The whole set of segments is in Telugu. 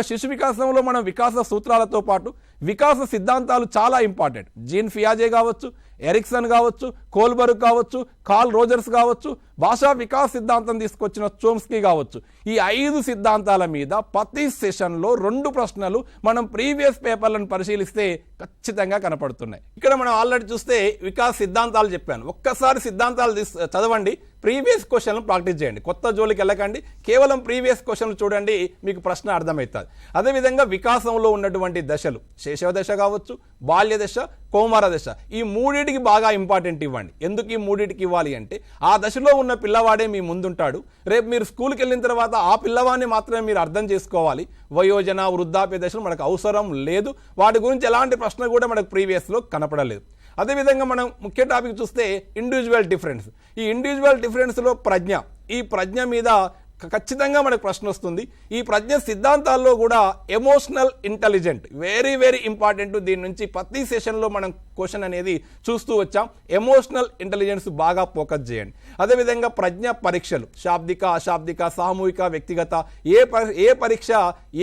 శిశు వికాసంలో మనం వికాస సూత్రాలతో పాటు వికాస సిద్ధాంతాలు చాలా ఇంపార్టెంట్. జీన్ ఫియాజే కావచ్చు, ఎరిక్సన్ కావచ్చు, కోల్బర్గ్ కావచ్చు, కార్ల్ రోజర్స్ కావచ్చు, భాషా వికాస్ సిద్ధాంతం తీసుకొచ్చిన చోమ్స్కీ కావచ్చు. ఈ 5 సిద్ధాంతాల మీద ప్రతి సెషన్లో 2 ప్రశ్నలు మనం ప్రీవియస్ పేపర్లను పరిశీలిస్తే ఖచ్చితంగా కనపడుతున్నాయి. ఇక్కడ మనం ఆల్రెడీ చూస్తే వికాస్ సిద్ధాంతాలు చెప్పాను. ఒక్కసారి సిద్ధాంతాలు చదవండి, ప్రీవియస్ క్వశ్చన్లు ప్రాక్టీస్ చేయండి. కొత్త జోలికి వెళ్ళకండి, కేవలం ప్రీవియస్ క్వశ్చన్లు చూడండి, మీకు ప్రశ్న అర్థమవుతుంది. అదేవిధంగా వికాసంలో ఉన్నటువంటి దశలు, శైశవ దశ కావచ్చు, బాల్య దశ, కౌమార దశ, ఈ 3టికి బాగా ఇంపార్టెంట్ ఇవ్వండి. ఎందుకు ఈ 3టికి ఇవ్వాలి అంటే ఆ దశలో ఉన్న పిల్లవాడే మీ ముందుంటాడు. రేపు మీరు స్కూల్కి వెళ్ళిన తర్వాత ఆ పిల్లవాడిని మాత్రమే మీరు అర్థం చేసుకోవాలి. వయోజన, వృద్ధాప్య దశలు మనకు అవసరం లేదు. వాటి గురించి ఎలాంటి ప్రశ్న కూడా మనకు ప్రీవియస్లో కనపడలేదు. అదేవిధంగా మనం ముఖ్య టాపిక్ చూస్తే ఇండివిజువల్ డిఫరెన్స్. ఈ ఇండివిజువల్ డిఫరెన్స్లో ప్రజ్ఞ, ఈ ప్రజ్ఞ మీద ఖచ్చితంగా మనకు ప్రశ్న వస్తుంది. ఈ ప్రజ్ఞ సిద్ధాంతాల్లో కూడా emotional intelligent very very important. దీని నుంచి ప్రతి సెషన్లో మనం క్వశ్చన్ అనేది చూస్తూ వచ్చాం. ఎమోషనల్ ఇంటెలిజెన్స్ బాగా ఫోకస్ చేయండి. అదేవిధంగా ప్రజ్ఞ పరీక్షలు, శాబ్దిక, అశాబ్దిక, సామూహిక, వ్యక్తిగత, ఏ పరీక్ష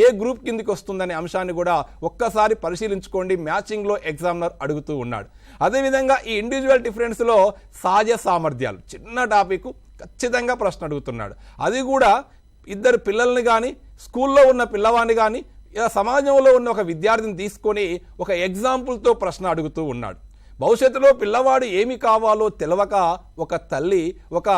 ఏ గ్రూప్ కిందికి వస్తుందనే అంశాన్ని కూడా ఒక్కసారి పరిశీలించుకోండి. మ్యాచింగ్లో ఎగ్జామినర్ అడుగుతూ ఉన్నాడు. అదేవిధంగా ఈ ఇండివిజువల్ డిఫరెన్స్లో సహజ సామర్థ్యాలు, చిన్న టాపిక్, ఖచ్చితంగా ప్రశ్న అడుగుతున్నాడు. అది కూడా ఇద్దరు పిల్లల్ని కానీ, స్కూల్లో ఉన్న పిల్లవాడిని కానీ, సమాజంలో ఉన్న ఒక విద్యార్థిని తీసుకొని ఒక ఎగ్జాంపుల్తో ప్రశ్న అడుగుతూ ఉన్నాడు. భవిష్యత్తులో పిల్లవాడు ఏమి కావాలో తెలవక ఒక తల్లి ఒక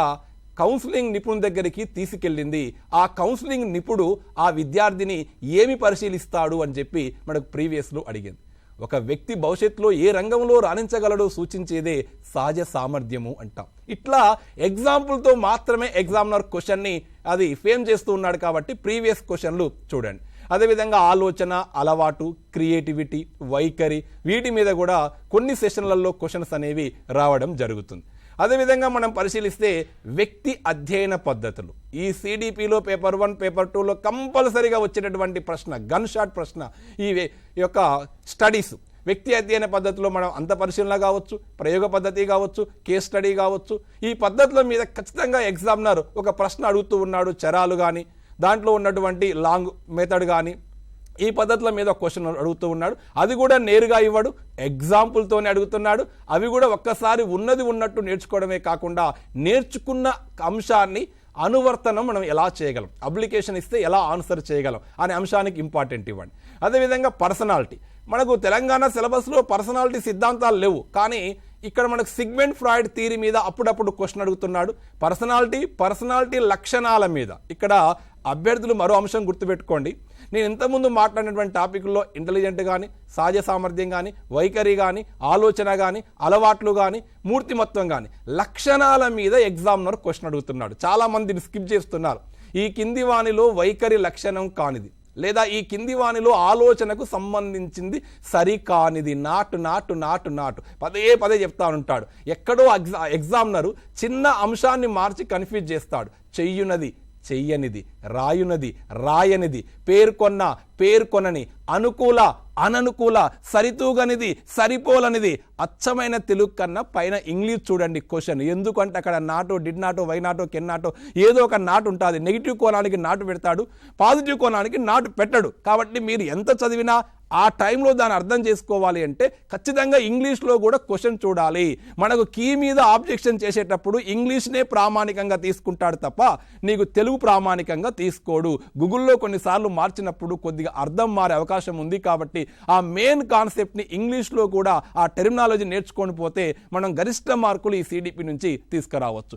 కౌన్సిలింగ్ నిపుణుని దగ్గరికి తీసుకెళ్ళింది. ఆ కౌన్సిలింగ్ నిపుణుడు ఆ విద్యార్థిని ఏమి పరిశీలిస్తాడు అని చెప్పి మనకు ప్రీవియస్లో అడిగింది. ఒక వ్యక్తి భవిష్యత్తులో ఏ రంగంలో రాణించగలడో సూచించేదే సహజ సామర్థ్యము అంటాం. ఇట్లా ఎగ్జాంపుల్తో మాత్రమే ఎగ్జామినర్ క్వశ్చన్ని అది ఫేమ్ చేస్తూ ఉన్నాడు కాబట్టి ప్రీవియస్ క్వశ్చన్లు చూడండి. అదేవిధంగా ఆలోచన, అలవాటు, క్రియేటివిటీ, వైఖరి, వీటి మీద కూడా కొన్ని సెషన్లలో క్వశ్చన్స్ అనేవి రావడం జరుగుతుంది. అదేవిధంగా మనం పరిశీలిస్తే వ్యక్తి అధ్యయన పద్ధతులు, ఈ సిడిపిలో పేపర్ 1, పేపర్ 2లో కంపల్సరీగా వచ్చేటటువంటి ప్రశ్న, గన్ షాట్ ప్రశ్న. ఈ యొక్క స్టడీస్, వ్యక్తి అధ్యయన పద్ధతిలో మనం అంత పరిశీలన కావచ్చు, ప్రయోగ పద్ధతి కావచ్చు, కేస్ స్టడీ కావచ్చు, ఈ పద్ధతుల మీద ఖచ్చితంగా ఎగ్జామినర్ ఒక ప్రశ్న అడుగుతూ ఉన్నాడు. చరాలు కానీ, దాంట్లో ఉన్నటువంటి లాంగ్ మెథడ్ కానీ, ఈ పద్ధతుల మీద క్వశ్చన్ అడుగుతూ ఉన్నాడు. అది కూడా నేరుగా ఇవ్వడు, ఎగ్జాంపుల్తోనే అడుగుతున్నాడు. అవి కూడా ఒక్కసారి ఉన్నది ఉన్నట్టు నేర్చుకోవడమే కాకుండా నేర్చుకున్న అంశాన్ని అనువర్తనం మనం ఎలా చేయగలం, అప్లికేషన్ ఇస్తే ఎలా ఆన్సర్ చేయగలం అనే అంశానికి ఇంపార్టెంట్ ఇవ్వండి. అదేవిధంగా పర్సనాలిటీ, మనకు తెలంగాణ సిలబస్లో పర్సనాలిటీ సిద్ధాంతాలు లేవు, కానీ ఇక్కడ మనకు సిగ్మెంట్ ఫ్రాయిడ్ థియరీ మీద అప్పుడప్పుడు క్వశ్చన్ అడుగుతున్నాడు. పర్సనాలిటీ లక్షణాల మీద ఇక్కడ అభ్యర్థులు మరో అంశం గుర్తుపెట్టుకోండి. నేను ఇంతకుముందు మాట్లాడినటువంటి టాపిక్లో ఇంటెలిజెంట్ కానీ, సహజ సామర్థ్యం కానీ, వైఖరి కానీ, ఆలోచన కానీ, అలవాట్లు కానీ, మూర్తిమత్వం కానీ, లక్షణాల మీద ఎగ్జామినర్ క్వశ్చన్ అడుగుతున్నాడు. చాలామందిని స్కిప్ చేస్తున్నారు. ఈ కింది వానిలో వైఖరి లక్షణం కానిది, లేదా ఈ కింది వానిలో ఆలోచనకు సంబంధించింది సరికానిది, నాటు పదే చెప్తా ఉంటాడు. ఎక్కడో ఎగ్జామినరు చిన్న అంశాన్ని మార్చి కన్ఫ్యూజ్ చేస్తాడు. చెయ్యనిది, రాయనిది, పేర్కొనని, అనుకూల, అననుకూల, సరితూగనిది, సరిపోలనిది. అచ్చమైన తెలుగు కన్నా పైన ఇంగ్లీష్ చూడండి క్వశ్చన్. ఎందుకంటే అక్కడ not, did not, why not, can not, ఏదో ఒక నాటు ఉంటుంది. నెగిటివ్ కోణానికి నాటు పెడతాడు, పాజిటివ్ కోణానికి నాటు పెట్టడు. కాబట్టి మీరు ఎంత చదివినా ఆ టైంలో దాన్ని అర్థం చేసుకోవాలి అంటే ఖచ్చితంగా ఇంగ్లీష్లో కూడా క్వశ్చన్ చూడాలి. మనకు కీ మీద ఆబ్జెక్షన్ చేసేటప్పుడు ఇంగ్లీష్నే ప్రామాణికంగా తీసుకుంటాడు తప్ప నీకు తెలుగు ప్రామాణికంగా తీసుకోడు. గూగుల్లో కొన్నిసార్లు మార్చినప్పుడు కొద్దిగా అర్థం మారే అవకాశం ఉంది. కాబట్టి ఆ మెయిన్ కాన్సెప్ట్ని ఇంగ్లీష్లో కూడా ఆ టెర్మినాలజీ నేర్చుకొని పోతే మనం గరిష్ట మార్కులు ఈ సిడిపి నుంచి తీసుకురావచ్చు.